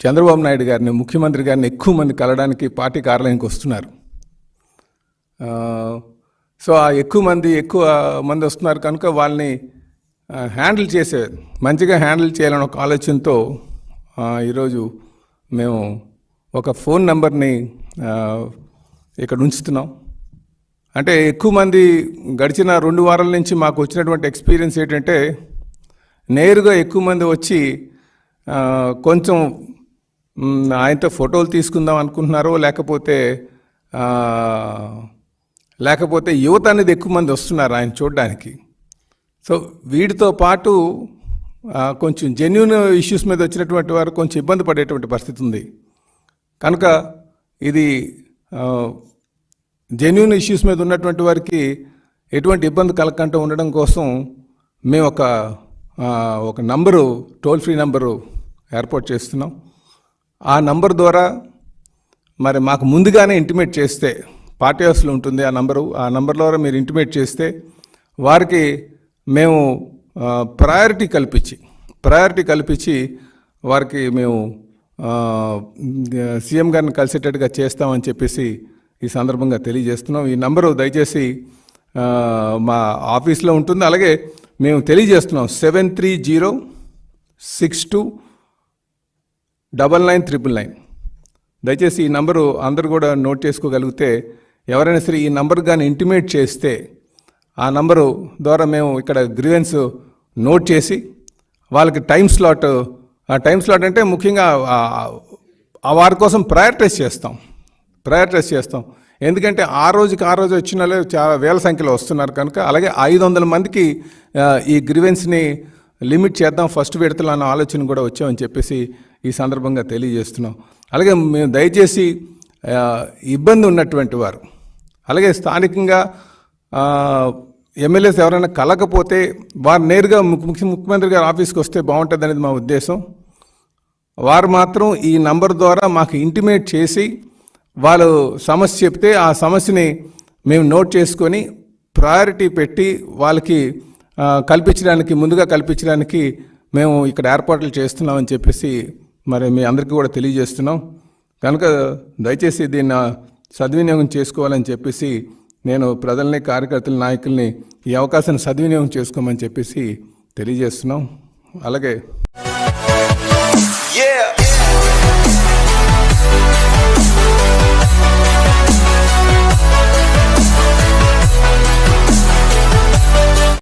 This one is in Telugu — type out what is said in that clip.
చంద్రబాబు నాయుడు గారిని, ముఖ్యమంత్రి గారిని ఎక్కువ మంది కలవడానికి పార్టీ కార్యాలయానికి వస్తున్నారు. సో ఆ ఎక్కువ మంది వస్తున్నారు కనుక వాళ్ళని మంచిగా హ్యాండిల్ చేయాలని ఒక ఆలోచనతో ఈరోజు మేము ఒక ఫోన్ నెంబర్ని ఇక్కడ ఉంచుతున్నాం. అంటే ఎక్కువ మంది గడిచిన 2 వారాల నుంచి మాకు వచ్చినటువంటి ఎక్స్పీరియన్స్ ఏంటంటే, నేరుగా ఎక్కువ మంది వచ్చి కొంచెం ఆయనతో ఫోటోలు తీసుకుందాం అనుకుంటున్నారో, లేకపోతే యువత అనేది ఎక్కువ మంది వస్తున్నారు ఆయన చూడడానికి. సో వీటితో పాటు కొంచెం జెన్యూన్ ఇష్యూస్ మీద వచ్చినటువంటి వారు కొంచెం ఇబ్బంది పడేటువంటి పరిస్థితి ఉంది. కనుక ఇది జెన్యూన్ ఇష్యూస్ మీద ఉన్నటువంటి వారికి ఎటువంటి ఇబ్బంది కలగకుండా ఉండడం కోసం మేము ఒక నంబరు, టోల్ ఫ్రీ నంబరు ఏర్పాటు చేస్తున్నాం. ఆ నంబర్ ద్వారా మరి మాకు ముందుగానే ఇంటిమేట్ చేస్తే, పార్టీ హౌస్లో ఉంటుంది ఆ నంబర్ ద్వారా మీరు ఇంటిమేట్ చేస్తే వారికి మేము ప్రయారిటీ కల్పించి వారికి మేము సీఎం గారిని కలిసేటట్టుగా చేస్తామని చెప్పేసి ఈ సందర్భంగా తెలియజేస్తున్నాం. ఈ నంబరు దయచేసి మా ఆఫీస్లో ఉంటుంది. అలాగే మేము తెలియజేస్తున్నాం 7306299999. దయచేసి ఈ నంబరు అందరూ కూడా నోట్ చేసుకోగలిగితే, ఎవరైనా సరే ఈ నంబర్ కానీ ఇంటిమేట్ చేస్తే ఆ నంబరు ద్వారా మేము ఇక్కడ గ్రీవెన్స్ నోట్ చేసి వాళ్ళకి టైం స్లాట్ అంటే ముఖ్యంగా వారి కోసం ప్రయారిటైజ్ చేస్తాం. ఎందుకంటే ఆ రోజు వచ్చిన వాళ్ళు చాలా వేల సంఖ్యలో వస్తున్నారు కనుక, అలాగే 500 మందికి ఈ గ్రీవెన్స్ని లిమిట్ చేద్దాం ఫస్ట్ విడతలో అన్న ఆలోచన కూడా వచ్చామని చెప్పేసి ఈ సందర్భంగా తెలియజేస్తున్నాం. అలాగే మేము దయచేసి ఇబ్బంది ఉన్నటువంటి వారు, అలాగే స్థానికంగా ఎమ్మెల్యేస్ ఎవరైనా కలకపోతే వారు నేరుగా ముఖ్యమంత్రి గారి ఆఫీస్కి వస్తే బాగుంటుంది అనేది మా ఉద్దేశం. వారు మాత్రం ఈ నంబర్ ద్వారా మాకు ఇంటిమేట్ చేసి వాళ్ళు సమస్య చెప్తే ఆ సమస్యని మేము నోట్ చేసుకొని ప్రయారిటీ పెట్టి వాళ్ళకి ముందుగా కల్పించడానికి మేము ఇక్కడ ఏర్పాట్లు చేస్తున్నామని చెప్పేసి మరి మీ అందరికీ కూడా తెలియజేస్తున్నాం. కనుక దయచేసి దీన్ని సద్వినియోగం చేసుకోవాలని చెప్పేసి నేను ప్రజల్ని, కార్యకర్తల, నాయకుల్ని ఈ అవకాశాన్ని సద్వినియోగం చేసుకోమని చెప్పేసి తెలియజేస్తున్నాం. అలాగే